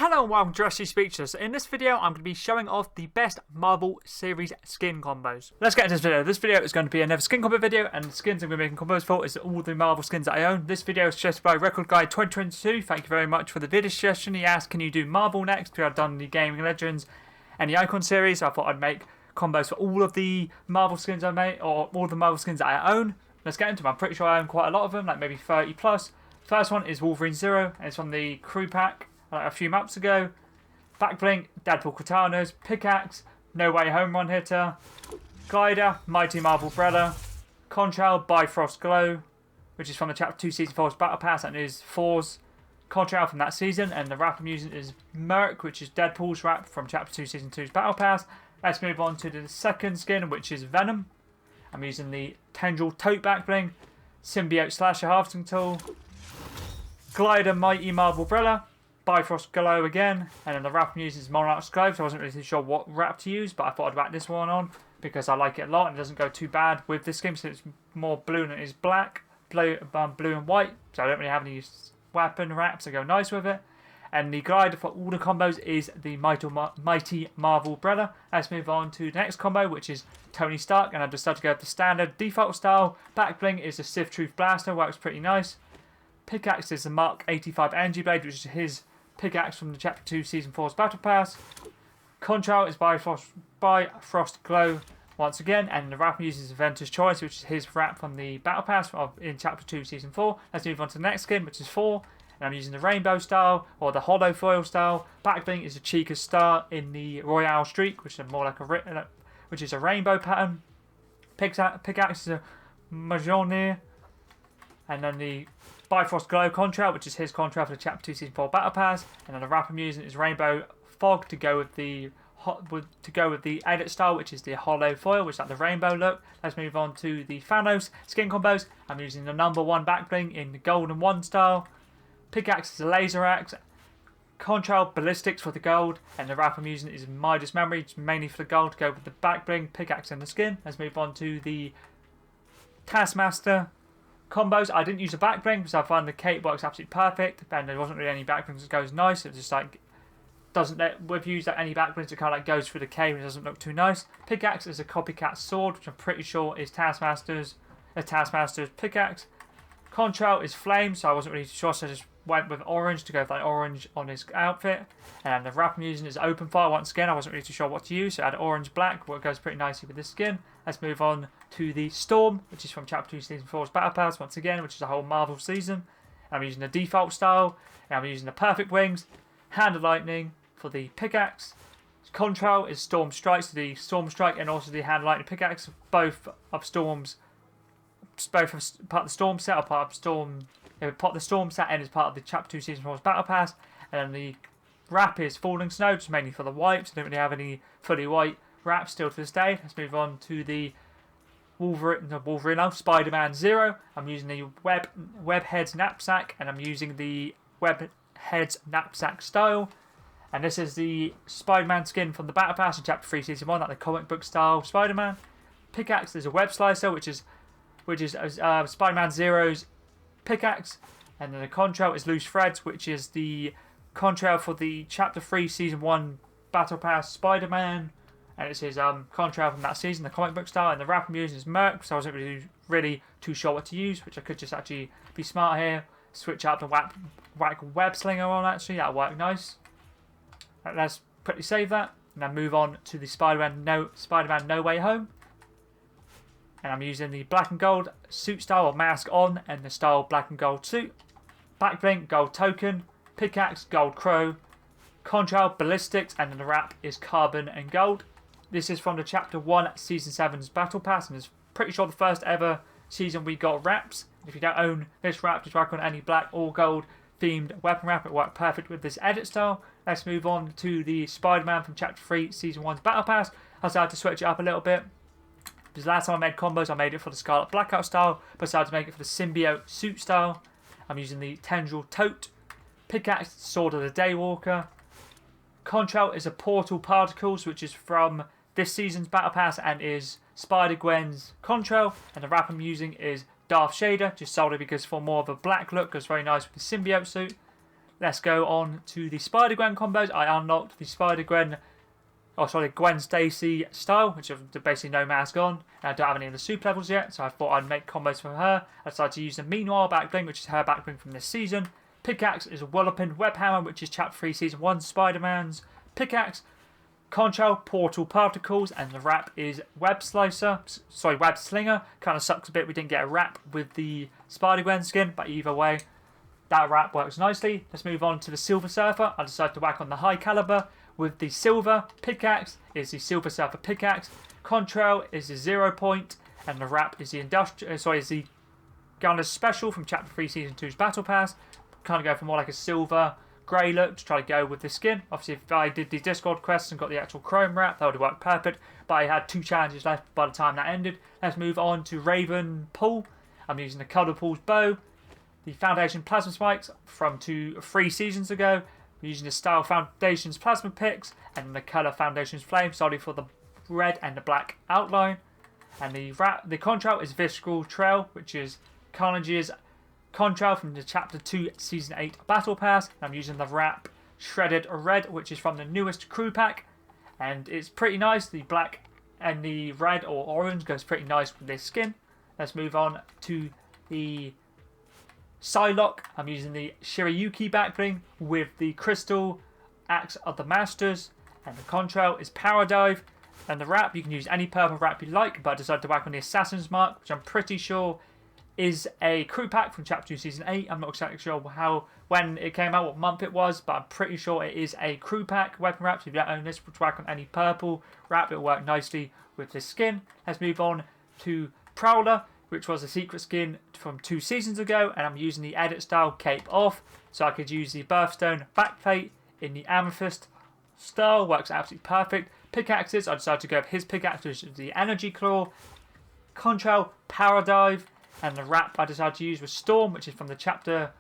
Hello and welcome to Rusty Speechless. In this video, I'm going to be showing off the best Marvel series skin combos. Let's get into this video. This video is going to be another skin combo video, and the skins I'm going to be making combos for is all the Marvel skins that I own. This video is suggested by Record Guy 2022. Thank you very much for the video suggestion. He asked, can you do Marvel next? Because I've done the Gaming Legends and the Icon series, so I thought I'd make combos for all of the Marvel skins I made, or all the Marvel skins that I own. Let's get into them. I'm pretty sure I own quite a lot of them, like maybe 30 plus. First one is Wolverine 0, and it's from the crew pack a few maps ago. Backbling, Deadpool Katanas, Pickaxe, No Way Home Run Hitter, Glider, Mighty Marvel Umbrella, Contrail, Bifrost Glow, which is from the Chapter 2 Season 4's Battle Pass and is 4's Contrail from that season, and the wrap I'm using is Merc, which is Deadpool's wrap from Chapter 2 Season 2's Battle Pass. Let's move on to the second skin, which is Venom. I'm using the Tendril Tote Backbling, Symbiote Slasher Harvesting Tool, Glider, Mighty Marvel Umbrella, Bifrost Glow again, and then the wrap I'm using is Monarch's Glow, so I wasn't really sure what wrap to use, but I thought I'd wrap this one on because I like it a lot and it doesn't go too bad with this skin, so it's more blue than it is black, blue and white, so I don't really have any weapon wraps that go nice with it. And the glider for all the combos is the Mighty Marvel Umbrella. Let's move on to the next combo, which is Tony Stark, and I've decided to go with the standard default style. Backbling is the Sith Truth Blaster, works pretty nice. Pickaxe is the Mark 85 Energy Blade, which is his pickaxe from the Chapter 2 Season 4's Battle Pass. Contrail is Bifrost Glow once again, and the wrap I'm using is Inventor's Choice, which is his wrap from the Battle Pass in Chapter 2 Season 4. Let's move on to the next skin, which is 4, and I'm using the Rainbow style, or the Hollow Foil style. Backbling is the Chica Star in the Royale Streak, which is more like a rainbow pattern. Pickaxe is a Majournier, and then the Bifrost Glow Contrail, which is his contrail for the Chapter 2 Season 4 Battle Pass, and then the wrap I'm using is Rainbow Fog to go with the edit style, which is the Hollow Foil, which is like the rainbow look. Let's move on to the Thanos skin combos. I'm using the number 1 Backbling in the Golden 1 style. Pickaxe is a Laser Axe. Contrail Ballistics for the gold, and the wrap I'm using is Midas Memory, mainly for the gold to go with the Backbling, Pickaxe, and the skin. Let's move on to the Taskmaster Combos. I didn't use the Backbling because I find the cape works absolutely perfect, and there wasn't really any Backblings that goes nice. It just like we've used any Backblings that kind of like goes through the cape and it doesn't look too nice. Pickaxe is a copycat sword, which I'm pretty sure is Taskmaster's pickaxe. Contrail is flame, so I wasn't really sure, so I just went with orange to go with like orange on his outfit. And the wrap I'm using is open fire once again. I wasn't really too sure what to use, so I had orange black, what goes pretty nicely with this skin. Let's move on to the Storm, which is from Chapter 2 Season 4's Battle Pass once again, which is the whole Marvel season. And I'm using the default style, and I'm using the Perfect Wings, Hand of Lightning for the pickaxe. Contrail is Storm Strike, so the Storm Strike and also the Hand of Lightning pickaxe, both of Storm's, both of part of the Storm set, or part of Storm. Part of the Storm set and is part of the Chapter 2 Season 4's Battle Pass. And then the wrap is Falling Snow, just mainly for the white, so I don't really have any fully white wraps still to this day. Let's move on to the Wolverine, Spider-Man 0. I'm using the Web Heads Knapsack, and I'm using the Web Heads Knapsack style. And this is the Spider-Man skin from the Battle Pass in Chapter 3 Season 1, like the comic book style Spider-Man. Pickaxe is a Web Slicer, which is Spider-Man 0's pickaxe, and then the Contrail is Loose Threads, which is the Contrail for the Chapter 3 Season 1 Battle Pass Spider-Man, and it's his Contrail from that season, the comic book style. And the wrap I'm using is Merc, so I wasn't really too sure what to use, which I could just actually be smart here, switch up to whack Web Slinger on. Actually, that'll work nice. Let's quickly save that, and then move on to the Spider-Man No Way Home. And I'm using the black and gold suit style, or mask on, and the style black and gold suit. Backbling, gold token. Pickaxe, gold crow. Contrail, ballistics, and then the wrap is carbon and gold. This is from the Chapter 1 Season 7's Battle Pass, and it's pretty sure the first ever season we got wraps. If you don't own this wrap, just work on any black or gold themed weapon wrap. It worked perfect with this edit style. Let's move on to the Spider-Man from Chapter 3 Season 1's Battle Pass. I decided to switch it up a little bit, because last time I made combos, I made it for the Scarlet Blackout style, but I decided to make it for the Symbiote Suit style. I'm using the Tendril Tote. Pickaxe, Sword of the Daywalker. Contrail is a Portal Particles, which is from this season's Battle Pass and is Spider-Gwen's Contrail. And the wrap I'm using is Darth Shader, just solely because for more of a black look, goes very nice with the Symbiote suit. let's go on to the Spider-Gwen combos. I unlocked the Spider-Gwen, Gwen Stacy style, which I've basically no mask on. And I don't have any of the super levels yet, so I thought I'd make combos for her. I decided to use the Meanwhile backbling, which is her backbling from this season. Pickaxe is a Walloping Web Hammer, which is Chapter 3 Season 1 Spider-Man's Pickaxe. Contrail, Portal Particles, and the wrap is Web Slinger. Kind of sucks a bit we didn't get a wrap with the Spider-Gwen skin, but either way, that wrap works nicely. Let's move on to the Silver Surfer. I decided to whack on the High Caliber with the Silver. Pickaxe is the Silver Surfer Pickaxe. Contrail is the 0 point, and the wrap is the the Gunner's Special from Chapter 3 Season 2's Battle Pass. Kind of go for more like a silver grey look to try to go with the skin. Obviously, if I did the Discord quests and got the actual chrome wrap, that would have worked perfect. But I had 2 challenges left by the time that ended. Let's move on to Raven Pool. I'm using the Cuddle Pool's bow. The Foundation Plasma Spikes from 3 seasons ago. I'm using the Style Foundation's Plasma Picks and the Colour Foundation's Flame, solely for the red and the black outline. And the Contrail is Visceral Trail, which is Carnage's Contrail from the Chapter 2 Season 8 Battle Pass. And I'm using the wrap Shredded Red, which is from the newest crew pack. And it's pretty nice. The black and the red or orange goes pretty nice with this skin. Let's move on to the Psylock. I'm using the Shirayuki backbling with the Crystal Axe of the Masters. And the Contrail is Power Dive. And the wrap, you can use any purple wrap you like, but I decided to whack on the Assassin's Mark, which I'm pretty sure is a crew pack from Chapter 2 Season 8. I'm not exactly sure when it came out, what month it was, but I'm pretty sure it is a crew pack weapon wrap. So if you don't own this, we'll whack on any purple wrap. It'll work nicely with this skin. Let's move on to Prowler, which was a secret skin from 2 seasons ago, and I'm using the edit style Cape Off, so I could use the Birthstone backplate in the Amethyst style. Works absolutely perfect. Pickaxes, I decided to go with his pickaxe, which is the Energy Claw. Contrail, Power Dive, and the wrap I decided to use was Storm, which is from Chapter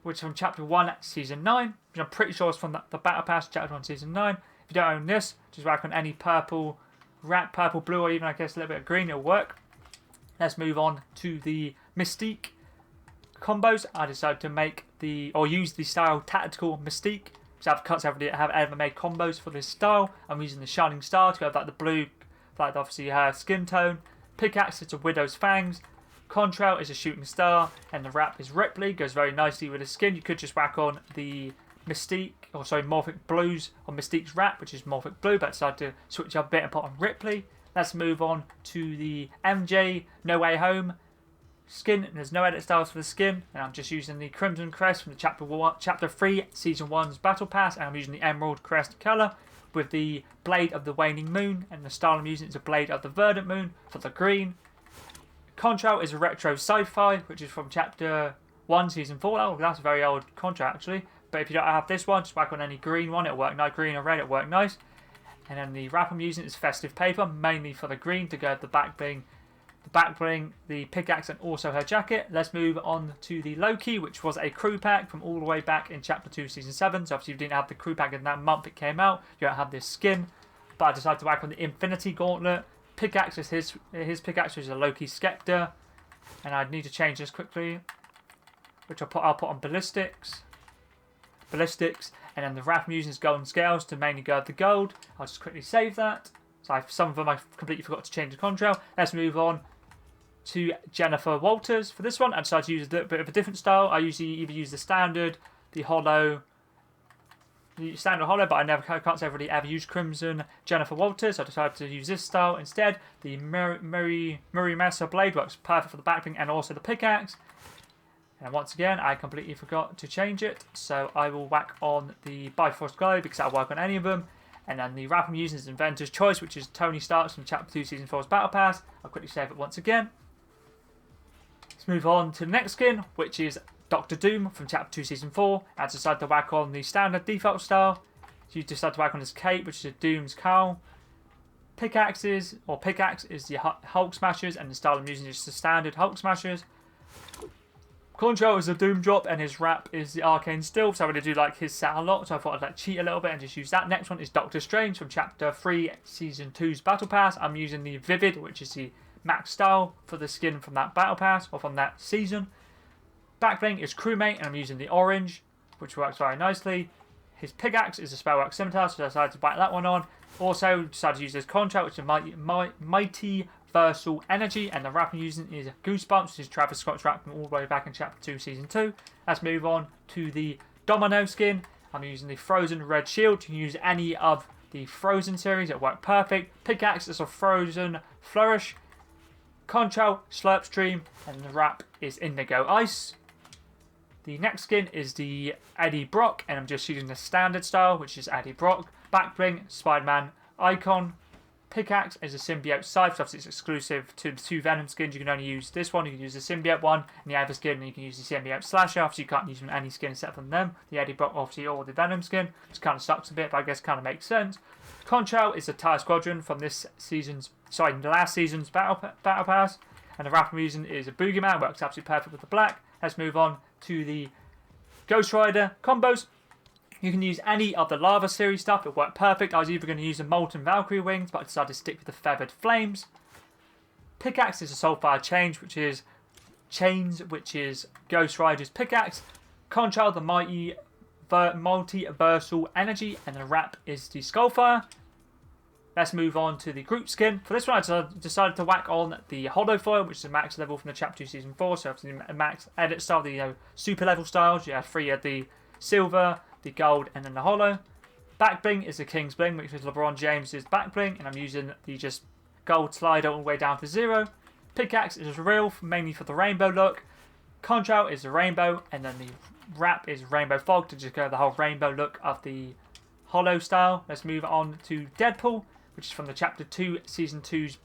1 Season 9, which I'm pretty sure is from the Battle Pass Chapter 1 Season 9. If you don't own this, just whack on any purple wrap, purple, blue, or even I guess a little bit of green, it'll work. Let's move on to the Mystique combos. I decided to use the style Tactical Mystique. So I have ever made combos for this style. I'm using the Shining Star to go with like the blue, like obviously her skin tone. Pickaxe is a Widow's Fangs. Contrail is a Shooting Star, and the wrap is Ripley. Goes very nicely with the skin. You could just whack on the Morphic Blues on Mystique's wrap, which is Morphic Blue, but I decided to switch up a bit and put on Ripley. Let's move on to the MJ No Way Home skin. And there's no edit styles for the skin, and I'm just using the Crimson Crest from the Chapter 3 Season 1's Battle Pass, and I'm using the Emerald Crest colour with the Blade of the Waning Moon, and the style I'm using is a Blade of the Verdant Moon for the green. Contrail is a retro sci-fi, which is from Chapter 1 Season 4. Oh, that's a very old Contrail actually, but if you don't have this one, just whack on any green one, it'll work nice. Green or red, it'll work nice. And then the wrap I'm using is Festive Paper, mainly for the green to go with the backbling, the pickaxe, and also her jacket. Let's move on to the Loki, which was a crew pack from all the way back in Chapter 2 Season 7. So obviously if you didn't have the crew pack in that month it came out, you don't have this skin. But I decided to whack on the Infinity Gauntlet. Pickaxe is his pickaxe, which is a Loki Scepter. And I need to change this quickly, which I'll put on Ballistics. And then the wrap I'm using is Golden Scales to mainly go with the gold. I'll just quickly save that. So some of them I completely forgot to change the Contrail. Let's move on to Jennifer Walters. For this one, I decided to use a little bit of a different style. I usually either use the standard, the hollow, but I can't say I've really ever used Crimson Jennifer Walters. So I decided to use this style instead. The Murray Mesa Blade works perfect for the backbling and also the pickaxe. And once again, I completely forgot to change it, so I will whack on the Bifrost Glow because that'll work on any of them. And then the wrap I'm using is Inventor's Choice, which is Tony Stark's from Chapter 2 Season 4's Battle Pass. I'll quickly save it once again. Let's move on to the next skin, which is Doctor Doom from Chapter 2 Season 4. I decided to whack on the standard default style. So you decide to whack on his cape, which is a Doom's cowl. Pickaxe is the Hulk Smashers, and the style I'm using is the standard Hulk Smashers. Contrail is the Doom Drop, and his wrap is the Arcane Steel, so I really do like his set a lot, so I thought I'd cheat a little bit and just use that. Next one is Doctor Strange from Chapter 3 Season 2's Battle Pass. I'm using the Vivid, which is the max style for the skin from that Battle Pass, or from that season. Backbling is Crewmate, and I'm using the orange. which works very nicely. His Pickaxe is a spellwork scimitar, so I decided to whack that one on. Also decided to use his Contrail, which is mighty versal energy, and the rap I'm using is Goosebumps, which is Travis Scott's rap from all the way back in Chapter 2, Season 2. Let's move on to the Domino skin. I'm using the Frozen Red Shield. You can use any of the Frozen series, it worked perfect. Pickaxe is a Frozen Flourish. Contrail, Slurpstream, and the rap is Indigo Ice. The next skin is the Eddie Brock, and I'm just using the standard style, which is Eddie Brock. Backbling, Spider-Man Icon. Pickaxe is a Symbiote Scythe, obviously it's exclusive to the 2 Venom skins. You can only use this one, you can use the Symbiote one, and the other skin, you can use the Symbiote Slasher. Obviously you can't use any skin except for them. The Eddie Brock, obviously, or the Venom skin, which kind of sucks a bit, but I guess kind of makes sense. Contrail is the Tire Squadron from the last season's Battle Pass, and the rap I'm using is a Boogeyman, works absolutely perfect with the black. Let's move on to the Ghost Rider combos. You can use any of the Lava series stuff, it worked perfect. I was either going to use the Molten Valkyrie wings, but I decided to stick with the Feathered Flames. Pickaxe is a Soulfire Chains, which is Ghost Rider's Pickaxe. Contrail, the multi-versal energy, and the rap is the Skullfire. Let's move on to the group skin. For this one, I decided to whack on the Hollow Foil, which is a max level from the Chapter 2 Season 4. So obviously a max edit style, the super level styles. You have 3 of the silver, the gold, and then the hollow. Backbling is the King's Bling, which is LeBron James's backbling, and I'm using the just gold slider all the way down to 0. Pickaxe is real, mainly for the rainbow look. Contrail is the rainbow, and then the wrap is Rainbow Fog to just go the whole rainbow look of the hollow style. Let's move on to Deadpool, which is from the Chapter 2 Season 2's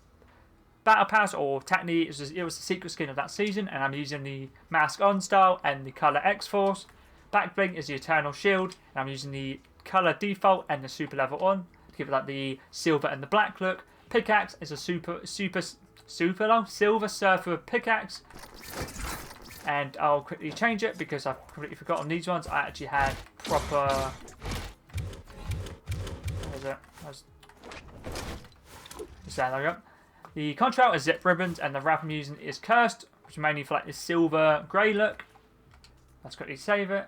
Battle Pass, or technically it was the secret skin of that season, and I'm using the Mask On style and the colour X-Force. Backbling is the Eternal Shield, and I'm using the colour default and the super level on to give it like the silver and the black look. Pickaxe is a silver surfer pickaxe, and I'll quickly change it because I've completely forgotten these ones. I actually had proper. Where is it? There we go. The Contrail is Zip Ribbons, and the wrap I'm using is Cursed, which is mainly for like this silver grey look. Let's quickly save it.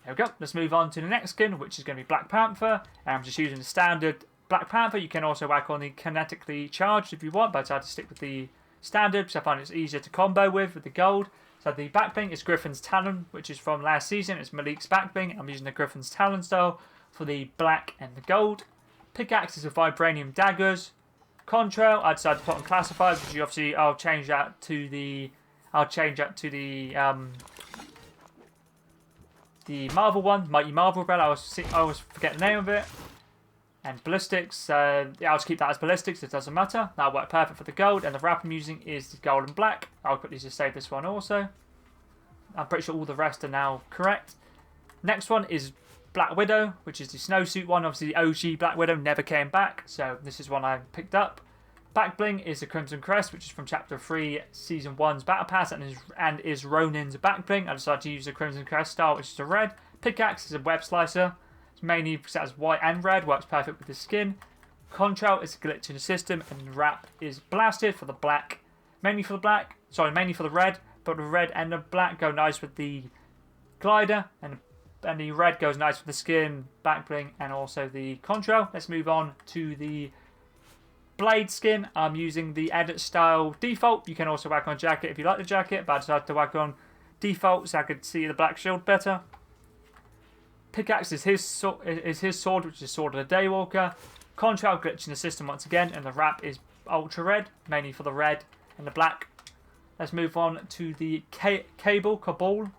There we go. Let's move on to the next skin, which is going to be Black Panther. And I'm just using the standard Black Panther. You can also whack on the kinetically charged if you want, but I decided to stick with the standard because I find it's easier to combo with the gold. So the backbling is Griffin's Talon, which is from last season. It's Malik's backbling. I'm using the Griffin's Talon style for the black and the gold. Pickaxe is a Vibranium Daggers. Contrail, I decided to put on Classified, which obviously I'll change that to the Marvel one, Mighty Marvel Umbrella. I always forget the name of it. And Ballistics, yeah, I'll just keep that as Ballistics, it doesn't matter. That'll work perfect for the gold, and the wrap I'm using is the gold and black. I'll quickly just save this one also. I'm pretty sure all the rest are now correct. Next one is Black Widow, which is the snowsuit one. Obviously the OG Black Widow never came back, so this is one I picked up. Backbling is the Crimson Crest, which is from Chapter 3, Season 1's Battle Pass, and is Ronin's backbling. I decided to use the Crimson Crest style, which is a red. Pickaxe is a Web Slicer. It's mainly set as white and red, works perfect with the skin. Contrail is a glitch in the system, and the wrap is Blasted for the black. Mainly for the red, but the red and the black go nice with the glider, and the red goes nice with the skin, backbling, and also the Contrail. Let's move on to the Blade skin. I'm using the edit style default. You can also whack on jacket if you like the jacket, but I decided to whack on default so I could see the black shield better. Pickaxe is his sword, which is Sword of the Daywalker. Contrail glitch in the system once again, and the wrap is ultra red, mainly for the red and the black. Let's move on to the Cabal.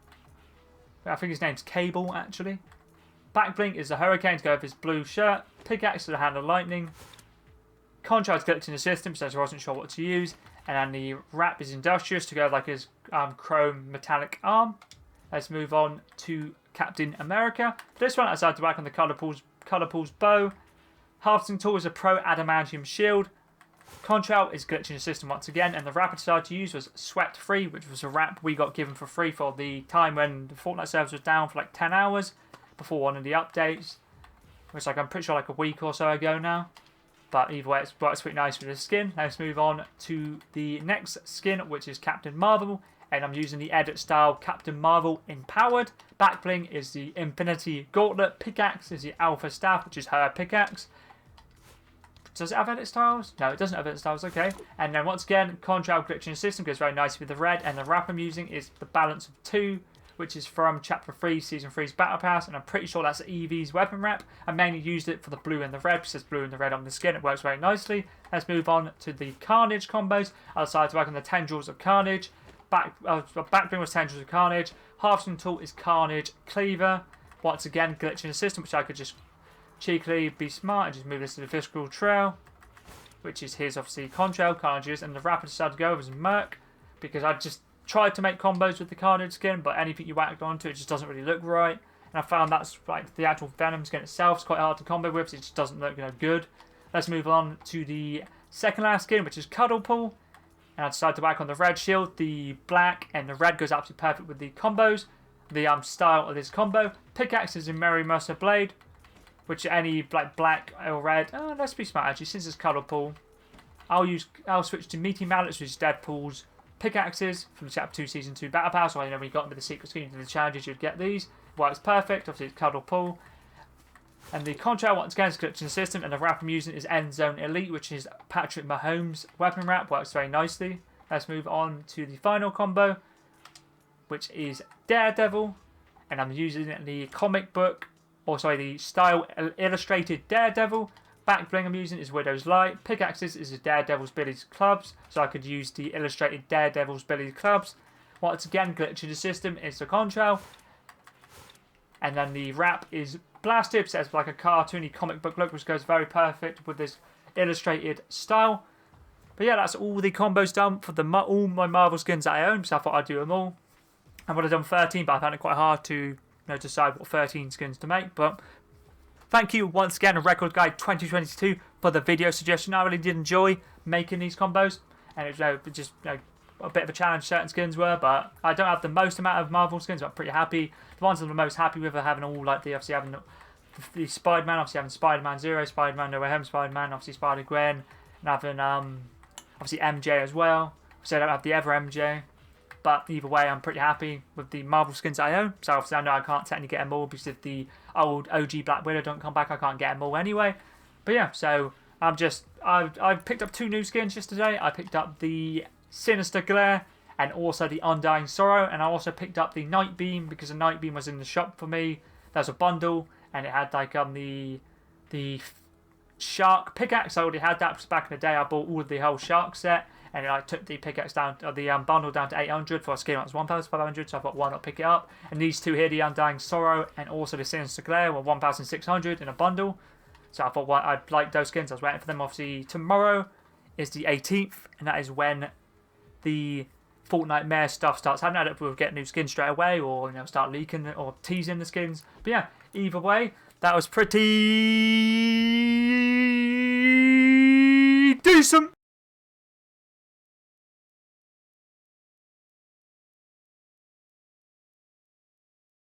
I think his name's Cable actually. Backbling is the Hurricane to go with his blue shirt. Pickaxe to the Hand of Lightning. Contrail's glitch in the system, so I wasn't sure what to use. And then the wrap is Industrious to go with like his chrome metallic arm. Let's move on to Captain America. For this one, I decided to whack on the Colour Pools bow. Harvesting Tool is a Pro Adamantium shield. Contrail is glitching the system once again, and the wrap I decided to use was Sweat Free, which was a wrap we got given for free for the time when the Fortnite server was down for like 10 hours before one of the updates. Which I'm pretty sure like a week or so ago now. But either way, it's pretty nice with the skin. Let's move on to the next skin, which is Captain Marvel. and I'm using the edit style Captain Marvel Empowered. Backbling is the Infinity Gauntlet. Pickaxe is the Alpha Staff, which is her pickaxe. Does it have edit styles? No, it doesn't have edit styles, okay. And then once again, Contrail glitching system goes very nicely with the red, and the wrap I'm using is the Balance of 2, which is from Chapter 3, Season 3's Battle Pass, and I'm pretty sure that's Eevee's weapon wrap. I mainly used it for the blue and the red, because there's blue and the red on the skin. It works very nicely. Let's move on to the Carnage combos. I decided to work on the Tendrils of Carnage. Backbling was Tendrils of Carnage. Harvesting tool is Carnage Cleaver. Once again, glitching the system, which I could just cheekily be smart and just move this to the Physical Trail, which is his, obviously, Contrail, Carnage's, and the wrap I decided to go with was Merc, because I just tried to make combos with the Carnage skin, but anything you whacked onto it just doesn't really look right. And I found that's like the actual Venom skin itself is quite hard to combo with, so it just doesn't look good. Let's move on to the second last skin, which is Cuddle Pool. And I decided to whack on the red shield. The black and the red goes absolutely perfect with the combos. The style of this combo. Pickaxe is a Merry Mercer Blade, which any like black or red. Oh, let's be smart actually. Since it's Cuddle Pool, I'll switch to Meaty Mallets, which is Deadpool's pickaxes from Chapter 2 Season 2 Battle Pass. So, when you got into the secret scheme to the challenges, you'd get these. Works perfect. Obviously, it's Cuddle Pool. And the Contrail, once again, is glitching the system. And the wrap I'm using is End Zone Elite, which is Patrick Mahomes' weapon wrap. Works very nicely. Let's move on to the final combo, which is Daredevil. And I'm using the comic book, or sorry, the style illustrated Daredevil. Backbling I'm using is Widow's Light. Pickaxes is Daredevil's Billy's Clubs, so I could use the illustrated Daredevil's Billy's Clubs. Once again, glitching the system is the Contrail. And then the wrap is Blasted, so it's like a cartoony comic book look, which goes very perfect with this illustrated style. But yeah, that's all the combos done for all my Marvel skins that I own, so I thought I'd do them all. I would have done 13, but I found it quite hard to decide what 13 skins to make. But thank you once again, Record Guide 2022, for the video suggestion. I really did enjoy making these combos, and it was just a bit of a challenge certain skins were, but I don't have the most amount of Marvel skins, but I'm pretty happy. The ones I'm the most happy with are having all like obviously having the Spider-Man, obviously having Spider-Man Zero, Spider-Man No Way Home, Spider-Man, obviously Spider-Gwen, and having obviously MJ as well. So I don't have the Ever MJ, but either way I'm pretty happy with the Marvel skins I own. So obviously I know I can't technically get them all because if the old OG Black Widow don't come back, I can't get them all anyway. But yeah, so I've picked up 2 new skins just today. I picked up the Sinister Glare and also the Undying Sorrow, and I also picked up the Night Beam because the Night Beam was in the shop for me. There's a bundle and it had like the Shark Pickaxe. I already had that because back in the day I bought all of the whole Shark set, and I took the pickaxe down, or the bundle down to 800 for a skin that was 1,500, so I thought why not pick it up. And these 2 here, the Undying Sorrow and also the Sinister Glare, were 1,600 in a bundle, so I thought I'd like those skins. I was waiting for them. Obviously tomorrow is the 18th, and that is when the Fortnite Mayor stuff starts happening. I don't know if we'll get new skins straight away, or start leaking or teasing the skins. But yeah, either way, that was pretty decent.